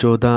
14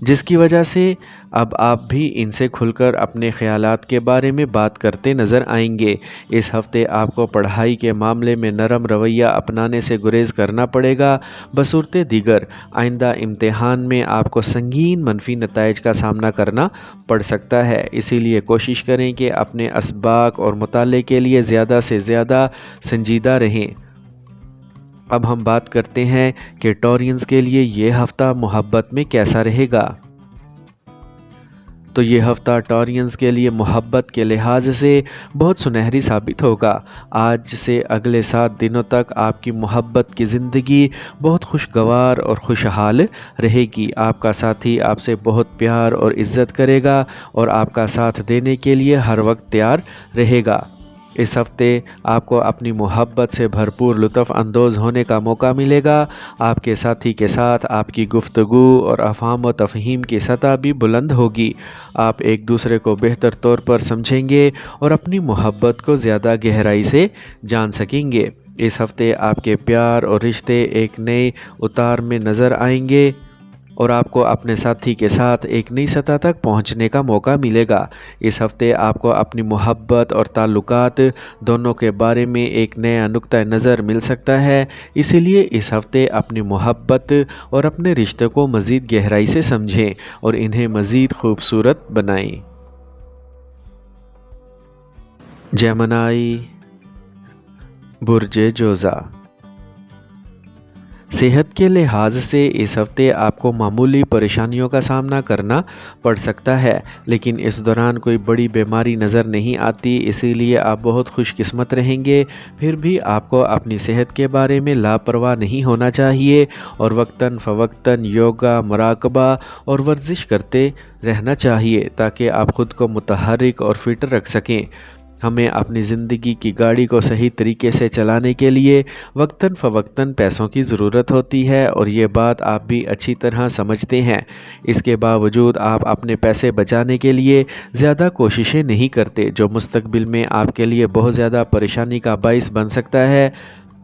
جس کی وجہ سے اب آپ بھی ان سے کھل کر اپنے خیالات کے بارے میں بات کرتے نظر آئیں گے۔ اس ہفتے آپ کو پڑھائی کے معاملے میں نرم رویہ اپنانے سے گریز کرنا پڑے گا۔ بصورت دیگر آئندہ امتحان میں آپ کو سنگین منفی نتائج کا سامنا کرنا پڑ سکتا ہے، اسی لیے کوشش کریں کہ اپنے اسباق اور مطالعے کے لیے زیادہ سے زیادہ سنجیدہ رہیں۔ اب ہم بات کرتے ہیں کہ ٹورینز کے لیے یہ ہفتہ محبت میں کیسا رہے گا۔ تو یہ ہفتہ ٹورینز کے لیے محبت کے لحاظ سے بہت سنہری ثابت ہوگا۔ آج سے اگلے 7 دنوں تک آپ کی محبت کی زندگی بہت خوشگوار اور خوشحال رہے گی۔ آپ کا ساتھی آپ سے بہت پیار اور عزت کرے گا اور آپ کا ساتھ دینے کے لیے ہر وقت تیار رہے گا۔ اس ہفتے آپ کو اپنی محبت سے بھرپور لطف اندوز ہونے کا موقع ملے گا۔ آپ کے ساتھی کے ساتھ آپ کی گفتگو اور افہام و تفہیم کی سطح بھی بلند ہوگی۔ آپ ایک دوسرے کو بہتر طور پر سمجھیں گے اور اپنی محبت کو زیادہ گہرائی سے جان سکیں گے۔ اس ہفتے آپ کے پیار اور رشتے ایک نئے اتار میں نظر آئیں گے اور آپ کو اپنے ساتھی کے ساتھ ایک نئی سطح تک پہنچنے کا موقع ملے گا۔ اس ہفتے آپ کو اپنی محبت اور تعلقات دونوں کے بارے میں ایک نیا نقطہ نظر مل سکتا ہے، اسی لیے اس ہفتے اپنی محبت اور اپنے رشتے کو مزید گہرائی سے سمجھیں اور انہیں مزید خوبصورت بنائیں۔ جیمنائی، برج جوزا۔ صحت کے لحاظ سے اس ہفتے آپ کو معمولی پریشانیوں کا سامنا کرنا پڑ سکتا ہے، لیکن اس دوران کوئی بڑی بیماری نظر نہیں آتی، اسی لیے آپ بہت خوش قسمت رہیں گے۔ پھر بھی آپ کو اپنی صحت کے بارے میں لاپرواہ نہیں ہونا چاہیے اور وقتاً فوقتاً یوگا، مراقبہ اور ورزش کرتے رہنا چاہیے تاکہ آپ خود کو متحرک اور فٹ رکھ سکیں۔ ہمیں اپنی زندگی کی گاڑی کو صحیح طریقے سے چلانے کے لیے وقتاً فوقتاً پیسوں کی ضرورت ہوتی ہے اور یہ بات آپ بھی اچھی طرح سمجھتے ہیں۔ اس کے باوجود آپ اپنے پیسے بچانے کے لیے زیادہ کوششیں نہیں کرتے، جو مستقبل میں آپ کے لیے بہت زیادہ پریشانی کا باعث بن سکتا ہے۔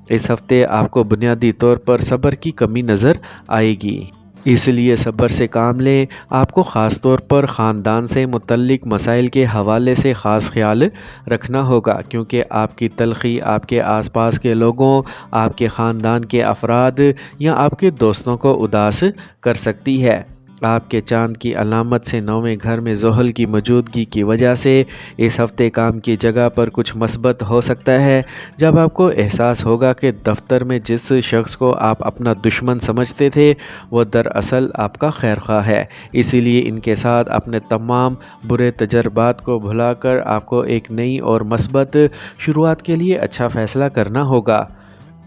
اس ہفتے آپ کو بنیادی طور پر صبر کی کمی نظر آئے گی، اس لیے صبر سے کام لیں۔ آپ کو خاص طور پر خاندان سے متعلق مسائل کے حوالے سے خاص خیال رکھنا ہوگا، کیونکہ آپ کی تلخی آپ کے آس پاس کے لوگوں، آپ کے خاندان کے افراد یا آپ کے دوستوں کو اداس کر سکتی ہے۔ آپ کے چاند کی علامت سے 9ویں گھر میں زحل کی موجودگی کی وجہ سے اس ہفتے کام کی جگہ پر کچھ مثبت ہو سکتا ہے، جب آپ کو احساس ہوگا کہ دفتر میں جس شخص کو آپ اپنا دشمن سمجھتے تھے وہ دراصل آپ کا خیرخواہ ہے۔ اسی لیے ان کے ساتھ اپنے تمام برے تجربات کو بھلا کر آپ کو ایک نئی اور مثبت شروعات کے لیے اچھا فیصلہ کرنا ہوگا۔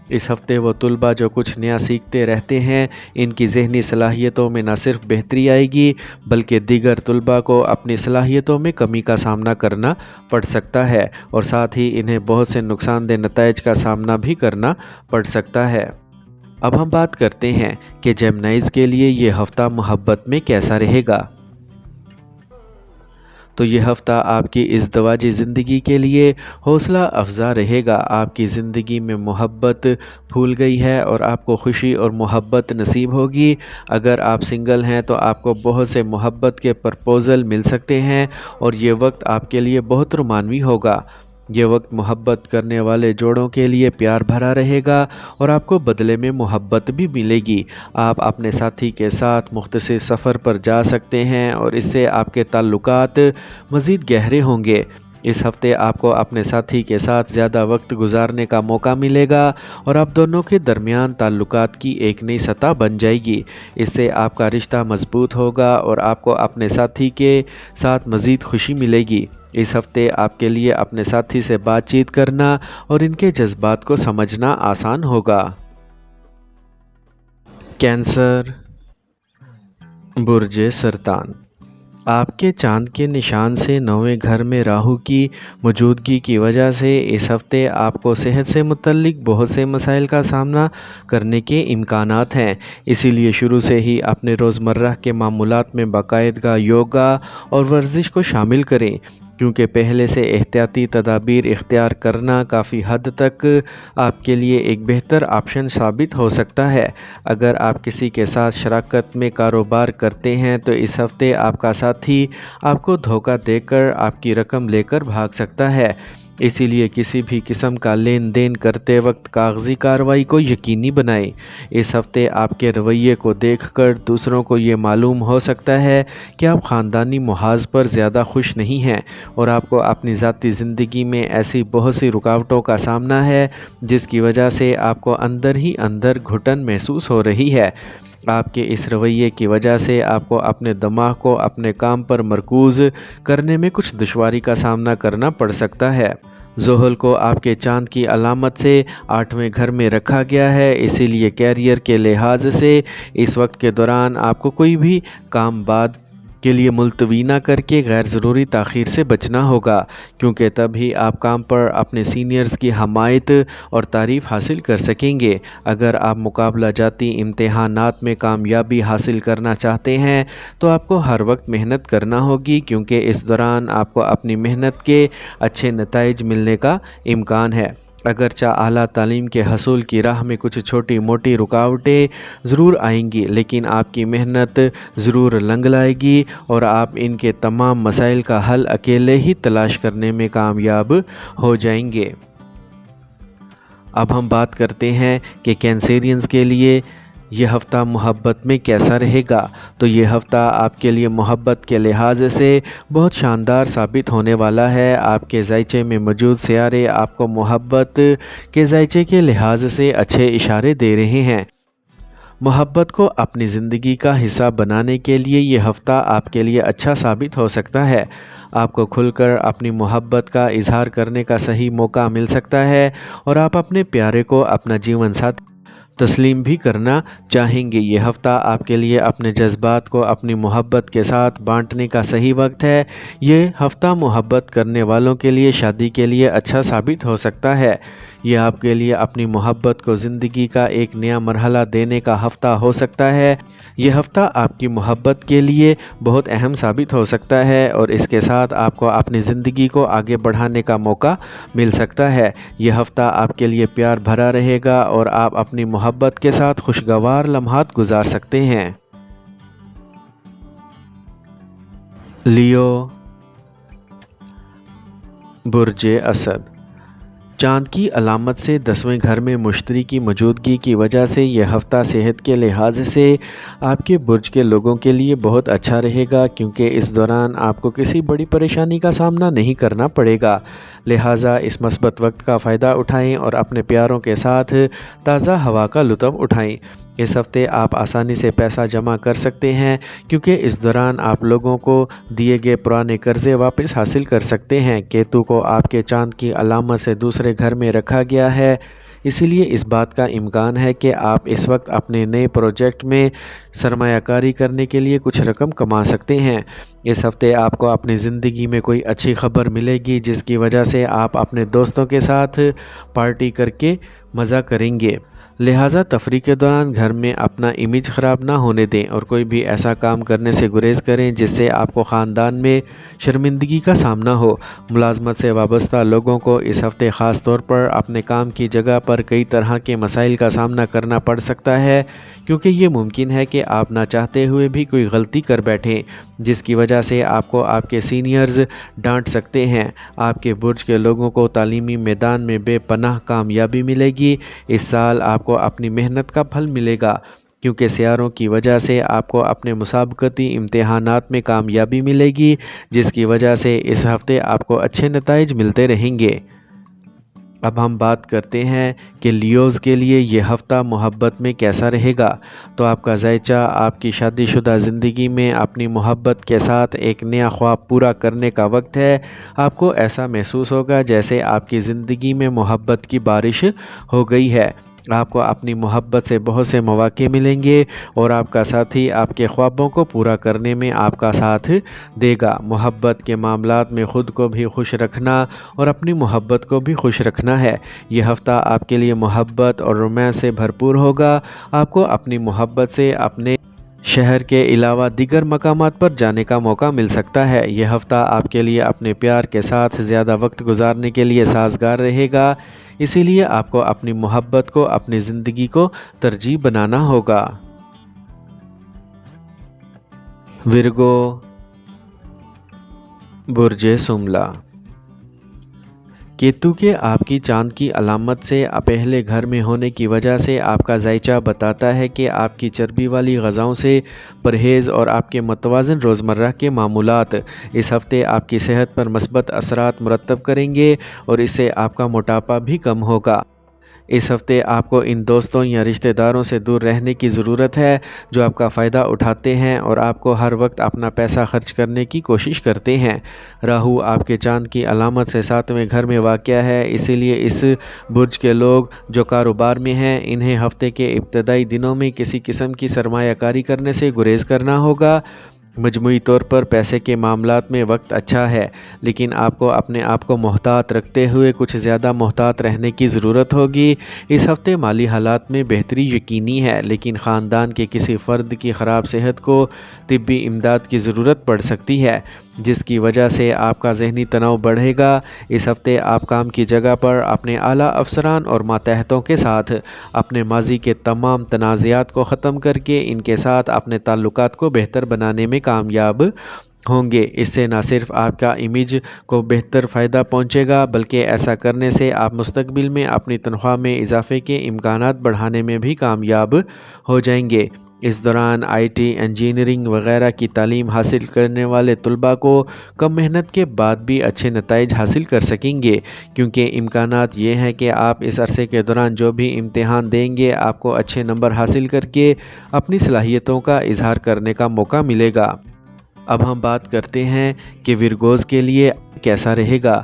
اس ہفتے وہ طلباء جو کچھ نیا سیکھتے رہتے ہیں، ان کی ذہنی صلاحیتوں میں نہ صرف بہتری آئے گی بلکہ دیگر طلباء کو اپنی صلاحیتوں میں کمی کا سامنا کرنا پڑ سکتا ہے اور ساتھ ہی انہیں بہت سے نقصان دہ نتائج کا سامنا بھی کرنا پڑ سکتا ہے۔ اب ہم بات کرتے ہیں کہ جیمنائیز کے لیے یہ ہفتہ محبت میں کیسا رہے گا۔ تو یہ ہفتہ آپ کی ازدواجی زندگی کے لیے حوصلہ افزا رہے گا۔ آپ کی زندگی میں محبت پھول گئی ہے اور آپ کو خوشی اور محبت نصیب ہوگی۔ اگر آپ سنگل ہیں تو آپ کو بہت سے محبت کے پرپوزل مل سکتے ہیں اور یہ وقت آپ کے لیے بہت رومانوی ہوگا۔ یہ وقت محبت کرنے والے جوڑوں کے لیے پیار بھرا رہے گا اور آپ کو بدلے میں محبت بھی ملے گی۔ آپ اپنے ساتھی کے ساتھ مختصر سفر پر جا سکتے ہیں اور اس سے آپ کے تعلقات مزید گہرے ہوں گے۔ اس ہفتے آپ کو اپنے ساتھی کے ساتھ زیادہ وقت گزارنے کا موقع ملے گا اور آپ دونوں کے درمیان تعلقات کی ایک نئی سطح بن جائے گی۔ اس سے آپ کا رشتہ مضبوط ہوگا اور آپ کو اپنے ساتھی کے ساتھ مزید خوشی ملے گی۔ اس ہفتے آپ کے لیے اپنے ساتھی سے بات چیت کرنا اور ان کے جذبات کو سمجھنا آسان ہوگا۔ کینسر، برج سرطان۔ آپ کے چاند کے نشان سے 9ویں گھر میں راہو کی موجودگی کی وجہ سے اس ہفتے آپ کو صحت سے متعلق بہت سے مسائل کا سامنا کرنے کے امکانات ہیں، اسی لیے شروع سے ہی اپنے روزمرہ کے معمولات میں باقاعدگی یوگا اور ورزش کو شامل کریں۔ کیونکہ پہلے سے احتیاطی تدابیر اختیار کرنا کافی حد تک آپ کے لیے ایک بہتر آپشن ثابت ہو سکتا ہے۔ اگر آپ کسی کے ساتھ شراکت میں کاروبار کرتے ہیں تو اس ہفتے آپ کا ساتھی آپ کو دھوکہ دے کر آپ کی رقم لے کر بھاگ سکتا ہے، اسی لیے کسی بھی قسم کا لین دین کرتے وقت کاغذی کارروائی کو یقینی بنائیں۔ اس ہفتے آپ کے رویے کو دیکھ کر دوسروں کو یہ معلوم ہو سکتا ہے کہ آپ خاندانی محاذ پر زیادہ خوش نہیں ہیں اور آپ کو اپنی ذاتی زندگی میں ایسی بہت سی رکاوٹوں کا سامنا ہے جس کی وجہ سے آپ کو اندر ہی اندر گھٹن محسوس ہو رہی ہے۔ آپ کے اس رویے کی وجہ سے آپ کو اپنے دماغ کو اپنے کام پر مرکوز کرنے میں کچھ دشواری کا سامنا کرنا پڑ سکتا ہے۔ زحل کو آپ کے چاند کی علامت سے 8ویں گھر میں رکھا گیا ہے، اسی لیے کیریئر کے لحاظ سے اس وقت کے دوران آپ کو کوئی بھی کام بعد کے لیے ملتوی نہ کر کے غیر ضروری تاخیر سے بچنا ہوگا، کیونکہ تب ہی آپ کام پر اپنے سینئرز کی حمایت اور تعریف حاصل کر سکیں گے۔ اگر آپ مقابلہ جاتی امتحانات میں کامیابی حاصل کرنا چاہتے ہیں تو آپ کو ہر وقت محنت کرنا ہوگی، کیونکہ اس دوران آپ کو اپنی محنت کے اچھے نتائج ملنے کا امکان ہے۔ اگرچہ اعلیٰ تعلیم کے حصول کی راہ میں کچھ چھوٹی موٹی رکاوٹیں ضرور آئیں گی، لیکن آپ کی محنت ضرور رنگ لائے گی اور آپ ان کے تمام مسائل کا حل اکیلے ہی تلاش کرنے میں کامیاب ہو جائیں گے۔ اب ہم بات کرتے ہیں کہ کینسیرینز کے لیے یہ ہفتہ محبت میں کیسا رہے گا۔ تو یہ ہفتہ آپ کے لیے محبت کے لحاظ سے بہت شاندار ثابت ہونے والا ہے۔ آپ کے ذائچے میں موجود سیارے آپ کو محبت کے ذائچے کے لحاظ سے اچھے اشارے دے رہے ہیں۔ محبت کو اپنی زندگی کا حصہ بنانے کے لیے یہ ہفتہ آپ کے لیے اچھا ثابت ہو سکتا ہے۔ آپ کو کھل کر اپنی محبت کا اظہار کرنے کا صحیح موقع مل سکتا ہے اور آپ اپنے پیارے کو اپنا جیون ساتھی تسلیم بھی کرنا چاہیں گے۔ یہ ہفتہ آپ کے لیے اپنے جذبات کو اپنی محبت کے ساتھ بانٹنے کا صحیح وقت ہے۔ یہ ہفتہ محبت کرنے والوں کے لیے شادی کے لیے اچھا ثابت ہو سکتا ہے۔ یہ آپ کے لیے اپنی محبت کو زندگی کا ایک نیا مرحلہ دینے کا ہفتہ ہو سکتا ہے۔ یہ ہفتہ آپ کی محبت کے لیے بہت اہم ثابت ہو سکتا ہے اور اس کے ساتھ آپ کو اپنی زندگی کو آگے بڑھانے کا موقع مل سکتا ہے۔ یہ ہفتہ آپ کے لیے پیار بھرا رہے گا اور آپ اپنی محبت کے ساتھ خوشگوار لمحات گزار سکتے ہیں۔ لیو، برج اسد۔ چاند کی علامت سے 10ویں گھر میں مشتری کی موجودگی کی وجہ سے یہ ہفتہ صحت کے لحاظ سے آپ کے برج کے لوگوں کے لیے بہت اچھا رہے گا، کیونکہ اس دوران آپ کو کسی بڑی پریشانی کا سامنا نہیں کرنا پڑے گا۔ لہٰذا اس مثبت وقت کا فائدہ اٹھائیں اور اپنے پیاروں کے ساتھ تازہ ہوا کا لطف اٹھائیں۔ اس ہفتے آپ آسانی سے پیسہ جمع کر سکتے ہیں، کیونکہ اس دوران آپ لوگوں کو دیے گئے پرانے قرضے واپس حاصل کر سکتے ہیں۔ کیتو کو آپ کے چاند کی علامت سے دوسرے گھر میں رکھا گیا ہے، اسی لیے اس بات کا امکان ہے کہ آپ اس وقت اپنے نئے پروجیکٹ میں سرمایہ کاری کرنے کے لیے کچھ رقم کما سکتے ہیں۔ اس ہفتے آپ کو اپنی زندگی میں کوئی اچھی خبر ملے گی جس کی وجہ سے آپ اپنے دوستوں کے ساتھ پارٹی کر کے مزہ کریں گے۔ لہٰذا تفریح کے دوران گھر میں اپنا امیج خراب نہ ہونے دیں اور کوئی بھی ایسا کام کرنے سے گریز کریں جس سے آپ کو خاندان میں شرمندگی کا سامنا ہو۔ ملازمت سے وابستہ لوگوں کو اس ہفتے خاص طور پر اپنے کام کی جگہ پر کئی طرح کے مسائل کا سامنا کرنا پڑ سکتا ہے، کیونکہ یہ ممکن ہے کہ آپ نہ چاہتے ہوئے بھی کوئی غلطی کر بیٹھیں جس کی وجہ سے آپ کو آپ کے سینئرز ڈانٹ سکتے ہیں۔ آپ کے برج کے لوگوں کو تعلیمی میدان میں بے پناہ کامیابی ملے گی۔ اس سال آپ کو اپنی محنت کا پھل ملے گا، کیونکہ سیاروں کی وجہ سے آپ کو اپنے مسابقتی امتحانات میں کامیابی ملے گی، جس کی وجہ سے اس ہفتے آپ کو اچھے نتائج ملتے رہیں گے۔ اب ہم بات کرتے ہیں کہ لیوز کے لیے یہ ہفتہ محبت میں کیسا رہے گا۔ تو آپ کا ذائچہ آپ کی شادی شدہ زندگی میں اپنی محبت کے ساتھ ایک نیا خواب پورا کرنے کا وقت ہے۔ آپ کو ایسا محسوس ہوگا جیسے آپ کی زندگی میں محبت کی بارش ہو گئی ہے۔ آپ کو اپنی محبت سے بہت سے مواقع ملیں گے اور آپ کا ساتھی آپ کے خوابوں کو پورا کرنے میں آپ کا ساتھ دے گا۔ محبت کے معاملات میں خود کو بھی خوش رکھنا اور اپنی محبت کو بھی خوش رکھنا ہے۔ یہ ہفتہ آپ کے لیے محبت اور رومانس سے بھرپور ہوگا۔ آپ کو اپنی محبت سے اپنے شہر کے علاوہ دیگر مقامات پر جانے کا موقع مل سکتا ہے۔ یہ ہفتہ آپ کے لیے اپنے پیار کے ساتھ زیادہ وقت گزارنے کے لیے سازگار رہے گا، اسی لیے آپ کو اپنی محبت کو اپنی زندگی کو ترجیح بنانا ہوگا۔ ورگو، برج سملہ۔ کیتو کے آپ کی چاند کی علامت سے پہلے گھر میں ہونے کی وجہ سے آپ کا ذائچہ بتاتا ہے کہ آپ کی چربی والی غذاؤں سے پرہیز اور آپ کے متوازن روزمرہ کے معمولات اس ہفتے آپ کی صحت پر مثبت اثرات مرتب کریں گے اور اس سے آپ کا موٹاپا بھی کم ہوگا۔ اس ہفتے آپ کو ان دوستوں یا رشتہ داروں سے دور رہنے کی ضرورت ہے جو آپ کا فائدہ اٹھاتے ہیں اور آپ کو ہر وقت اپنا پیسہ خرچ کرنے کی کوشش کرتے ہیں۔ راہو آپ کے چاند کی علامت سے 7ویں گھر میں واقع ہے، اسی لیے اس برج کے لوگ جو کاروبار میں ہیں انہیں ہفتے کے ابتدائی دنوں میں کسی قسم کی سرمایہ کاری کرنے سے گریز کرنا ہوگا۔ مجموعی طور پر پیسے کے معاملات میں وقت اچھا ہے، لیکن آپ کو اپنے آپ کو محتاط رکھتے ہوئے کچھ زیادہ محتاط رہنے کی ضرورت ہوگی۔ اس ہفتے مالی حالات میں بہتری یقینی ہے، لیکن خاندان کے کسی فرد کی خراب صحت کو طبی امداد کی ضرورت پڑ سکتی ہے، جس کی وجہ سے آپ کا ذہنی تناؤ بڑھے گا۔ اس ہفتے آپ کام کی جگہ پر اپنے اعلیٰ افسران اور ماتحتوں کے ساتھ اپنے ماضی کے تمام تنازعات کو ختم کر کے ان کے ساتھ اپنے تعلقات کو بہتر بنانے میں کامیاب ہوں گے۔ اس سے نہ صرف آپ کا امیج کو بہتر فائدہ پہنچے گا، بلکہ ایسا کرنے سے آپ مستقبل میں اپنی تنخواہ میں اضافے کے امکانات بڑھانے میں بھی کامیاب ہو جائیں گے۔ اس دوران آئی ٹی، انجینئرنگ وغیرہ کی تعلیم حاصل کرنے والے طلباء کو کم محنت کے بعد بھی اچھے نتائج حاصل کر سکیں گے، کیونکہ امکانات یہ ہیں کہ آپ اس عرصے کے دوران جو بھی امتحان دیں گے آپ کو اچھے نمبر حاصل کر کے اپنی صلاحیتوں کا اظہار کرنے کا موقع ملے گا۔ اب ہم بات کرتے ہیں کہ ورگوز کے لیے کیسا رہے گا۔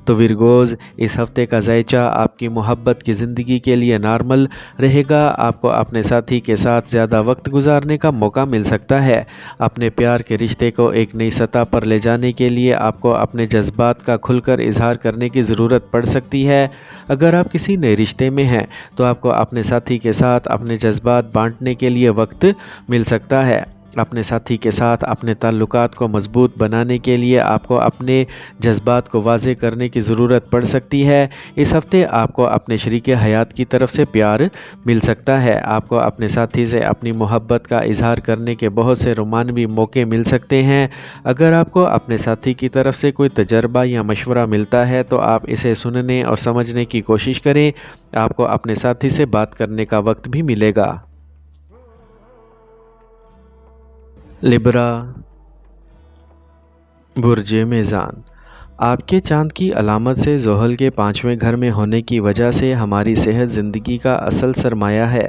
تو ورگوز، اس ہفتے کا ذائچہ آپ کی محبت کی زندگی کے لیے نارمل رہے گا۔ آپ کو اپنے ساتھی کے ساتھ زیادہ وقت گزارنے کا موقع مل سکتا ہے۔ اپنے پیار کے رشتے کو ایک نئی سطح پر لے جانے کے لیے آپ کو اپنے جذبات کا کھل کر اظہار کرنے کی ضرورت پڑ سکتی ہے۔ اگر آپ کسی نئے رشتے میں ہیں تو آپ کو اپنے ساتھی کے ساتھ اپنے جذبات بانٹنے کے لیے وقت مل سکتا ہے۔ اپنے ساتھی کے ساتھ اپنے تعلقات کو مضبوط بنانے کے لیے آپ کو اپنے جذبات کو واضح کرنے کی ضرورت پڑ سکتی ہے۔ اس ہفتے آپ کو اپنے شریک حیات کی طرف سے پیار مل سکتا ہے۔ آپ کو اپنے ساتھی سے اپنی محبت کا اظہار کرنے کے بہت سے رومانوی موقع مل سکتے ہیں۔ اگر آپ کو اپنے ساتھی کی طرف سے کوئی تجربہ یا مشورہ ملتا ہے تو آپ اسے سننے اور سمجھنے کی کوشش کریں۔ آپ کو اپنے ساتھی سے بات کرنے کا وقت بھی ملے گا۔ لبرا، برج میزان۔ آپ کے چاند کی علامت سے زحل کے 5ویں گھر میں ہونے کی وجہ سے ہماری صحت زندگی کا اصل سرمایہ ہے۔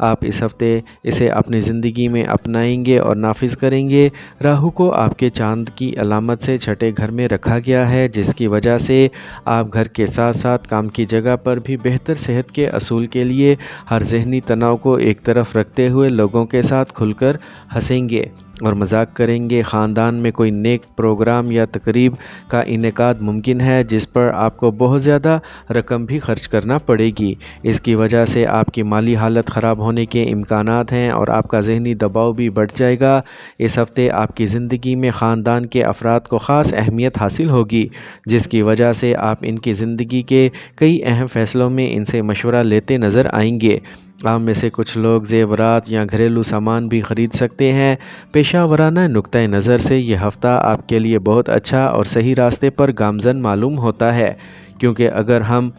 آپ اس ہفتے اسے اپنی زندگی میں اپنائیں گے اور نافذ کریں گے۔ راہو کو آپ کے چاند کی علامت سے 6 گھر میں رکھا گیا ہے، جس کی وجہ سے آپ گھر کے ساتھ ساتھ کام کی جگہ پر بھی بہتر صحت کے اصول کے لیے ہر ذہنی تناؤ کو ایک طرف رکھتے ہوئے لوگوں کے ساتھ کھل کر ہنسیں گے اور مذاق کریں گے۔ خاندان میں کوئی نیک پروگرام یا تقریب کا انعقاد ممکن ہے جس پر آپ کو بہت زیادہ رقم بھی خرچ کرنا پڑے گی۔ اس کی وجہ سے آپ کی مالی حالت خراب ہونے کے امکانات ہیں اور آپ کا ذہنی دباؤ بھی بڑھ جائے گا۔ اس ہفتے آپ کی زندگی میں خاندان کے افراد کو خاص اہمیت حاصل ہوگی، جس کی وجہ سے آپ ان کی زندگی کے کئی اہم فیصلوں میں ان سے مشورہ لیتے نظر آئیں گے۔ آپ میں سے کچھ لوگ زیورات یا گھریلو سامان بھی خرید سکتے ہیں۔ پیشہ ورانہ نقطۂ نظر سے یہ ہفتہ آپ کے لیے بہت اچھا اور صحیح راستے پر گامزن معلوم ہوتا ہے، کیونکہ اگر ہم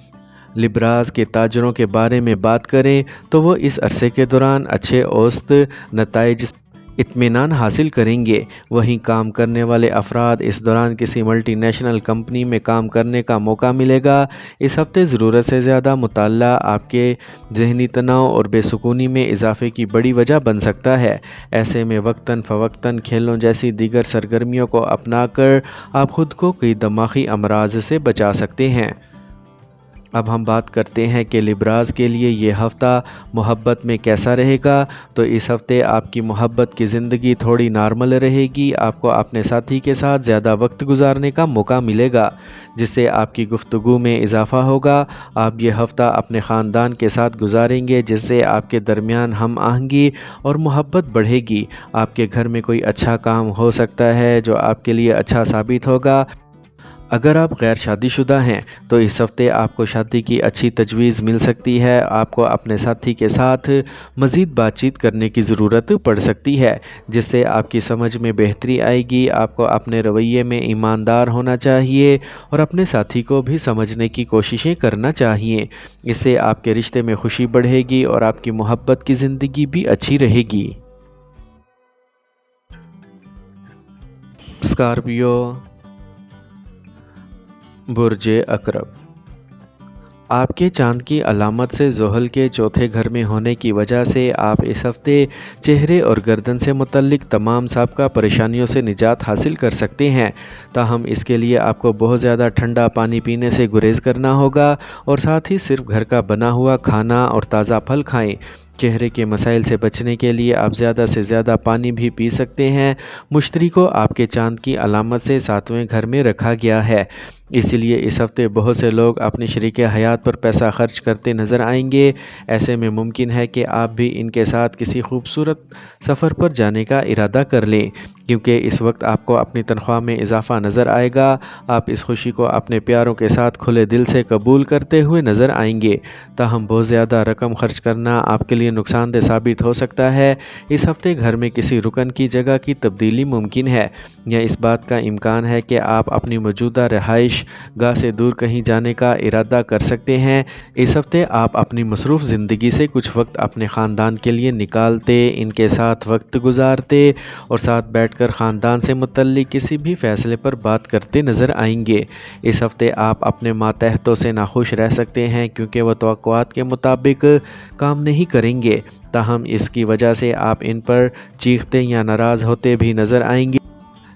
لبراز کے تاجروں کے بارے میں بات کریں تو وہ اس عرصے کے دوران اچھے اوسط نتائج اطمینان حاصل کریں گے۔ وہیں کام کرنے والے افراد اس دوران کسی ملٹی نیشنل کمپنی میں کام کرنے کا موقع ملے گا۔ اس ہفتے ضرورت سے زیادہ مطالعہ آپ کے ذہنی تناؤ اور بے سکونی میں اضافے کی بڑی وجہ بن سکتا ہے۔ ایسے میں وقتاً فوقتاً کھیلوں جیسی دیگر سرگرمیوں کو اپنا کر آپ خود کو کئی دماغی امراض سے بچا سکتے ہیں۔ اب ہم بات کرتے ہیں کہ لبراز کے لیے یہ ہفتہ محبت میں کیسا رہے گا۔ تو اس ہفتے آپ کی محبت کی زندگی تھوڑی نارمل رہے گی، آپ کو اپنے ساتھی کے ساتھ زیادہ وقت گزارنے کا موقع ملے گا، جس سے آپ کی گفتگو میں اضافہ ہوگا۔ آپ یہ ہفتہ اپنے خاندان کے ساتھ گزاریں گے، جس سے آپ کے درمیان ہم آہنگی اور محبت بڑھے گی۔ آپ کے گھر میں کوئی اچھا کام ہو سکتا ہے جو آپ کے لیے اچھا ثابت ہوگا۔ اگر آپ غیر شادی شدہ ہیں تو اس ہفتے آپ کو شادی کی اچھی تجویز مل سکتی ہے۔ آپ کو اپنے ساتھی کے ساتھ مزید بات چیت کرنے کی ضرورت پڑ سکتی ہے، جس سے آپ کی سمجھ میں بہتری آئے گی۔ آپ کو اپنے رویے میں ایماندار ہونا چاہیے اور اپنے ساتھی کو بھی سمجھنے کی کوششیں کرنا چاہیے۔ اس سے آپ کے رشتے میں خوشی بڑھے گی اور آپ کی محبت کی زندگی بھی اچھی رہے گی۔ اسکارپیو، برج عقرب۔ آپ کے چاند کی علامت سے زحل کے چوتھے گھر میں ہونے کی وجہ سے آپ اس ہفتے چہرے اور گردن سے متعلق تمام سابقہ پریشانیوں سے نجات حاصل کر سکتے ہیں۔ تاہم اس کے لیے آپ کو بہت زیادہ ٹھنڈا پانی پینے سے گریز کرنا ہوگا اور ساتھ ہی صرف گھر کا بنا ہوا کھانا اور تازہ پھل کھائیں۔ چہرے کے مسائل سے بچنے کے لیے آپ زیادہ سے زیادہ پانی بھی پی سکتے ہیں۔ مشتری کو آپ کے چاند کی علامت سے 7ویں گھر میں رکھا گیا ہے، اس لیے اس ہفتے بہت سے لوگ اپنی شریک حیات پر پیسہ خرچ کرتے نظر آئیں گے۔ ایسے میں ممکن ہے کہ آپ بھی ان کے ساتھ کسی خوبصورت سفر پر جانے کا ارادہ کر لیں، کیونکہ اس وقت آپ کو اپنی تنخواہ میں اضافہ نظر آئے گا۔ آپ اس خوشی کو اپنے پیاروں کے ساتھ کھلے دل سے قبول کرتے ہوئے نظر آئیں گے۔ تاہم بہت زیادہ رقم خرچ کرنا آپ کے لیے نقصان دہ ثابت ہو سکتا ہے۔ اس ہفتے گھر میں کسی رکن کی جگہ کی تبدیلی ممکن ہے، یا اس بات کا امکان ہے کہ آپ اپنی موجودہ رہائش گاہ سے دور کہیں جانے کا ارادہ کر سکتے ہیں۔ اس ہفتے آپ اپنی مصروف زندگی سے کچھ وقت اپنے خاندان کے لیے نکالتے، ان کے ساتھ وقت گزارتے اور ساتھ بیٹھ کر خاندان سے متعلق کسی بھی فیصلے پر بات کرتے نظر آئیں گے۔ اس ہفتے آپ اپنے ماتحتوں سے ناخوش رہ سکتے ہیں، کیونکہ وہ توقعات کے مطابق کام نہیں کریں گے۔ تاہم اس کی وجہ سے آپ ان پر چیختے یا ناراض ہوتے بھی نظر آئیں گے،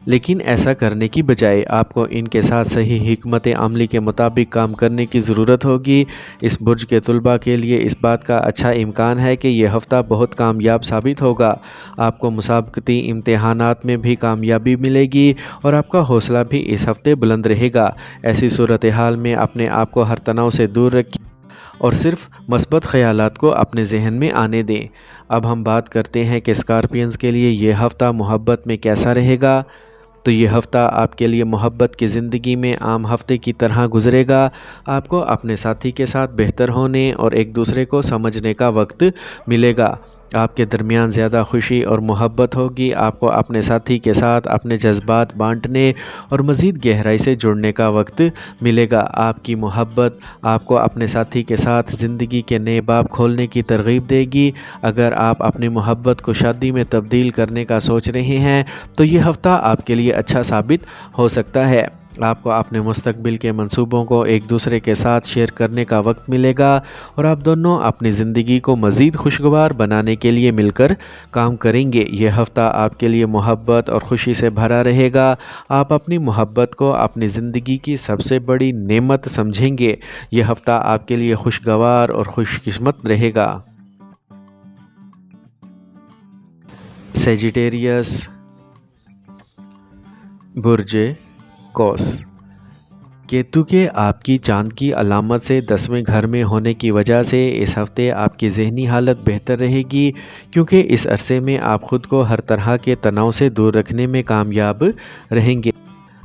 لیکن ایسا کرنے کی بجائے آپ کو ان کے ساتھ صحیح حکمت عملی کے مطابق کام کرنے کی ضرورت ہوگی۔ اس برج کے طلباء کے لیے اس بات کا اچھا امکان ہے کہ یہ ہفتہ بہت کامیاب ثابت ہوگا۔ آپ کو مسابقتی امتحانات میں بھی کامیابی ملے گی اور آپ کا حوصلہ بھی اس ہفتے بلند رہے گا۔ ایسی صورتحال میں اپنے آپ کو ہر تناؤ سے دور رکھیں اور صرف مثبت خیالات کو اپنے ذہن میں آنے دیں۔ اب ہم بات کرتے ہیں کہ اسکارپینز کے لیے یہ ہفتہ محبت میں کیسا رہے گا۔ تو یہ ہفتہ آپ کے لیے محبت کی زندگی میں عام ہفتے کی طرح گزرے گا۔ آپ کو اپنے ساتھی کے ساتھ بہتر ہونے اور ایک دوسرے کو سمجھنے کا وقت ملے گا۔ آپ کے درمیان زیادہ خوشی اور محبت ہوگی۔ آپ کو اپنے ساتھی کے ساتھ اپنے جذبات بانٹنے اور مزید گہرائی سے جڑنے کا وقت ملے گا۔ آپ کی محبت آپ کو اپنے ساتھی کے ساتھ زندگی کے نئے باب کھولنے کی ترغیب دے گی۔ اگر آپ اپنی محبت کو شادی میں تبدیل کرنے کا سوچ رہے ہیں تو یہ ہفتہ آپ کے لیے اچھا ثابت ہو سکتا ہے۔ آپ کو اپنے مستقبل کے منصوبوں کو ایک دوسرے کے ساتھ شیئر کرنے کا وقت ملے گا اور آپ دونوں اپنی زندگی کو مزید خوشگوار بنانے کے لیے مل کر کام کریں گے۔ یہ ہفتہ آپ کے لیے محبت اور خوشی سے بھرا رہے گا۔ آپ اپنی محبت کو اپنی زندگی کی سب سے بڑی نعمت سمجھیں گے۔ یہ ہفتہ آپ کے لیے خوشگوار اور خوش قسمت رہے گا۔ سیجیٹیریس، برج قوس۔ کیتو کے آپ کی چاند کی علامت سے 10ویں گھر میں ہونے کی وجہ سے اس ہفتے آپ کی ذہنی حالت بہتر رہے گی، کیونکہ اس عرصے میں آپ خود کو ہر طرح کے تناؤ سے دور رکھنے میں کامیاب رہیں گے۔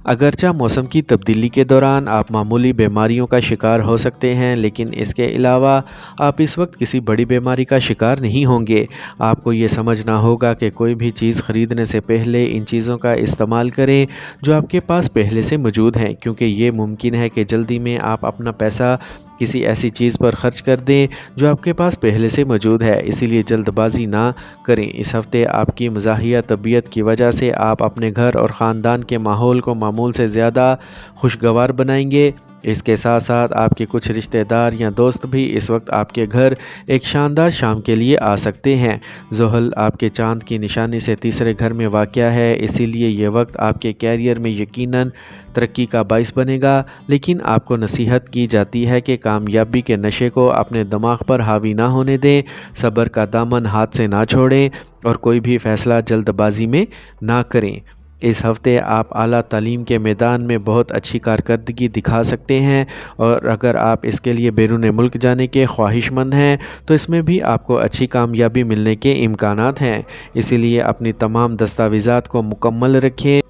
اگرچہ موسم کی تبدیلی کے دوران آپ معمولی بیماریوں کا شکار ہو سکتے ہیں، لیکن اس کے علاوہ آپ اس وقت کسی بڑی بیماری کا شکار نہیں ہوں گے۔ آپ کو یہ سمجھنا ہوگا کہ کوئی بھی چیز خریدنے سے پہلے ان چیزوں کا استعمال کریں جو آپ کے پاس پہلے سے موجود ہیں، کیونکہ یہ ممکن ہے کہ جلدی میں آپ اپنا پیسہ کسی ایسی چیز پر خرچ کر دیں جو آپ کے پاس پہلے سے موجود ہے، اسی لیے جلد بازی نہ کریں۔ اس ہفتے آپ کی مزاحیہ طبیعت کی وجہ سے آپ اپنے گھر اور خاندان کے ماحول کو معمول سے زیادہ خوشگوار بنائیں گے۔ اس کے ساتھ ساتھ آپ کے کچھ رشتہ دار یا دوست بھی اس وقت آپ کے گھر ایک شاندار شام کے لیے آ سکتے ہیں۔ زحل آپ کے چاند کی نشانی سے تیسرے گھر میں واقع ہے، اسی لیے یہ وقت آپ کے کیریئر میں یقیناً ترقی کا باعث بنے گا، لیکن آپ کو نصیحت کی جاتی ہے کہ کامیابی کے نشے کو اپنے دماغ پر حاوی نہ ہونے دیں، صبر کا دامن ہاتھ سے نہ چھوڑیں اور کوئی بھی فیصلہ جلد بازی میں نہ کریں۔ اس ہفتے آپ اعلیٰ تعلیم کے میدان میں بہت اچھی کارکردگی دکھا سکتے ہیں، اور اگر آپ اس کے لیے بیرون ملک جانے کے خواہش مند ہیں تو اس میں بھی آپ کو اچھی کامیابی ملنے کے امکانات ہیں، اسی لیے اپنی تمام دستاویزات کو مکمل رکھیں۔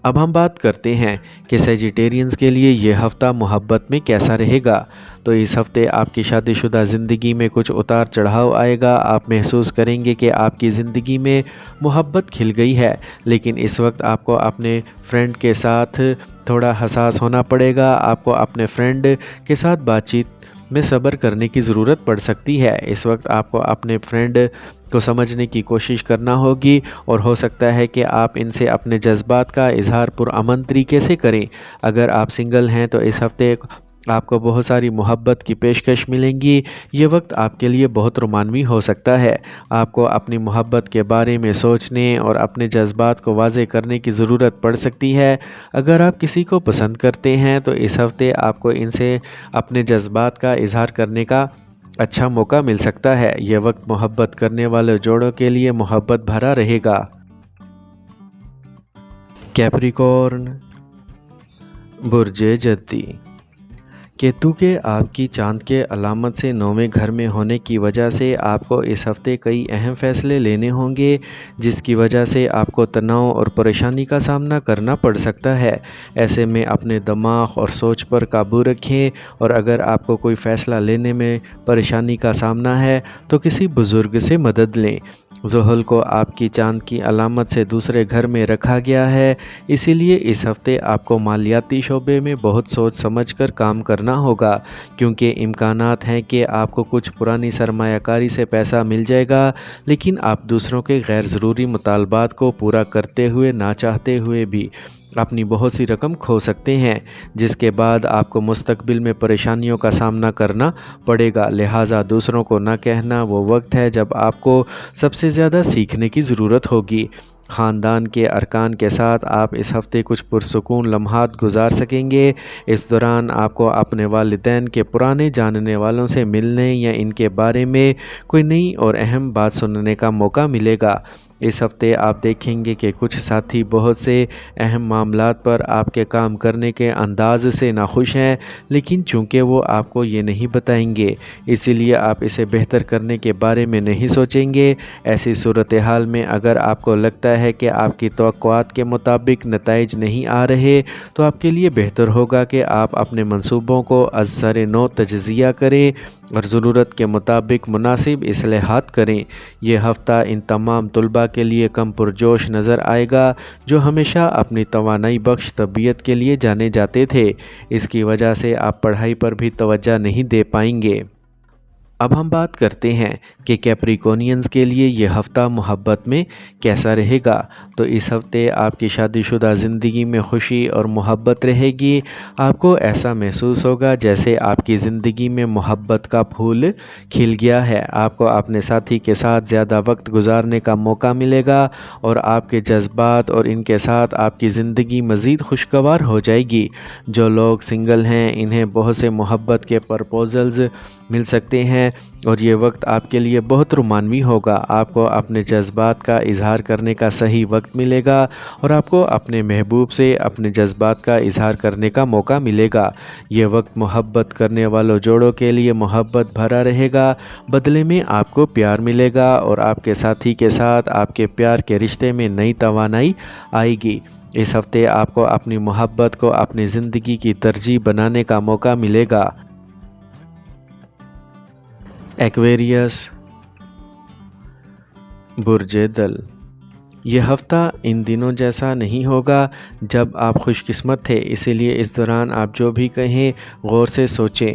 اب ہم بات کرتے ہیں کہ سیجیٹیرینز کے لیے یہ ہفتہ محبت میں کیسا رہے گا۔ تو اس ہفتے آپ کی شادی شدہ زندگی میں کچھ اتار چڑھاؤ آئے گا، آپ محسوس کریں گے کہ آپ کی زندگی میں محبت کھل گئی ہے، لیکن اس وقت آپ کو اپنے فرینڈ کے ساتھ تھوڑا حساس ہونا پڑے گا۔ آپ کو اپنے فرینڈ کے ساتھ بات چیت میں صبر کرنے کی ضرورت پڑ سکتی ہے۔ اس وقت آپ کو اپنے فرینڈ کو سمجھنے کی کوشش کرنا ہوگی، اور ہو سکتا ہے کہ آپ ان سے اپنے جذبات کا اظہار پرامن طریقے سے کریں۔ اگر آپ سنگل ہیں تو اس ہفتے آپ کو بہت ساری محبت کی پیشکش ملیں گی۔ یہ وقت آپ کے لیے بہت رومانوی ہو سکتا ہے۔ آپ کو اپنی محبت کے بارے میں سوچنے اور اپنے جذبات کو واضح کرنے کی ضرورت پڑ سکتی ہے۔ اگر آپ کسی کو پسند کرتے ہیں تو اس ہفتے آپ کو ان سے اپنے جذبات کا اظہار کرنے کا اچھا موقع مل سکتا ہے۔ یہ وقت محبت کرنے والے جوڑوں کے لیے محبت بھرا رہے گا۔ کیپریکورن، برج جدی، کیتو کے آپ کی چاند کے علامت سے 9ویں گھر میں ہونے کی وجہ سے آپ کو اس ہفتے کئی اہم فیصلے لینے ہوں گے، جس کی وجہ سے آپ کو تناؤ اور پریشانی کا سامنا کرنا پڑ سکتا ہے۔ ایسے میں اپنے دماغ اور سوچ پر قابو رکھیں، اور اگر آپ کو کوئی فیصلہ لینے میں پریشانی کا سامنا ہے تو کسی بزرگ سے مدد لیں۔ زحل کو آپ کی چاند کی علامت سے دوسرے گھر میں رکھا گیا ہے، اسی لیے اس ہفتے آپ کو مالیاتی شعبے میں بہت سوچ سمجھ کر کام کرنا ہوگا، کیونکہ امکانات ہیں کہ آپ کو کچھ پرانی سرمایہ کاری سے پیسہ مل جائے گا، لیکن آپ دوسروں کے غیر ضروری مطالبات کو پورا کرتے ہوئے نہ چاہتے ہوئے بھی اپنی بہت سی رقم کھو سکتے ہیں، جس کے بعد آپ کو مستقبل میں پریشانیوں کا سامنا کرنا پڑے گا۔ لہٰذا دوسروں کو نہ کہنا وہ وقت ہے جب آپ کو سب سے زیادہ سیکھنے کی ضرورت ہوگی۔ خاندان کے ارکان کے ساتھ آپ اس ہفتے کچھ پرسکون لمحات گزار سکیں گے۔ اس دوران آپ کو اپنے والدین کے پرانے جاننے والوں سے ملنے یا ان کے بارے میں کوئی نئی اور اہم بات سننے کا موقع ملے گا۔ اس ہفتے آپ دیکھیں گے کہ کچھ ساتھی بہت سے اہم معاملات پر آپ کے کام کرنے کے انداز سے ناخوش ہیں، لیکن چونکہ وہ آپ کو یہ نہیں بتائیں گے، اسی لیے آپ اسے بہتر کرنے کے بارے میں نہیں سوچیں گے۔ ایسی صورتحال میں اگر آپ کو لگتا ہے کہ آپ کی توقعات کے مطابق نتائج نہیں آ رہے، تو آپ کے لیے بہتر ہوگا کہ آپ اپنے منصوبوں کو از سر نو تجزیہ کریں اور ضرورت کے مطابق مناسب اصلاحات کریں۔ یہ ہفتہ ان تمام طلباء کے لیے کم پرجوش نظر آئے گا جو ہمیشہ اپنی توانائی بخش طبیعت کے لیے جانے جاتے تھے، اس کی وجہ سے آپ پڑھائی پر بھی توجہ نہیں دے پائیں گے۔ اب ہم بات کرتے ہیں کہ کیپریکونینز کے لیے یہ ہفتہ محبت میں کیسا رہے گا۔ تو اس ہفتے آپ کی شادی شدہ زندگی میں خوشی اور محبت رہے گی۔ آپ کو ایسا محسوس ہوگا جیسے آپ کی زندگی میں محبت کا پھول کھل گیا ہے۔ آپ کو اپنے ساتھی کے ساتھ زیادہ وقت گزارنے کا موقع ملے گا، اور آپ کے جذبات اور ان کے ساتھ آپ کی زندگی مزید خوشگوار ہو جائے گی۔ جو لوگ سنگل ہیں انہیں بہت سے محبت کے پرپوزلز مل سکتے ہیں، اور یہ وقت آپ کے لیے بہت رومانوی ہوگا۔ آپ کو اپنے جذبات کا اظہار کرنے کا صحیح وقت ملے گا، اور آپ کو اپنے محبوب سے اپنے جذبات کا اظہار کرنے کا موقع ملے گا۔ یہ وقت محبت کرنے والوں جوڑوں کے لیے محبت بھرا رہے گا، بدلے میں آپ کو پیار ملے گا، اور آپ کے ساتھی کے ساتھ آپ کے پیار کے رشتے میں نئی توانائی آئے گی۔ اس ہفتے آپ کو اپنی محبت کو اپنی زندگی کی ترجیح بنانے کا موقع ملے گا۔ ایکویریس، برج دل، یہ ہفتہ ان دنوں جیسا نہیں ہوگا جب آپ خوش قسمت تھے، اسی لیے اس دوران آپ جو بھی کہیں غور سے سوچیں۔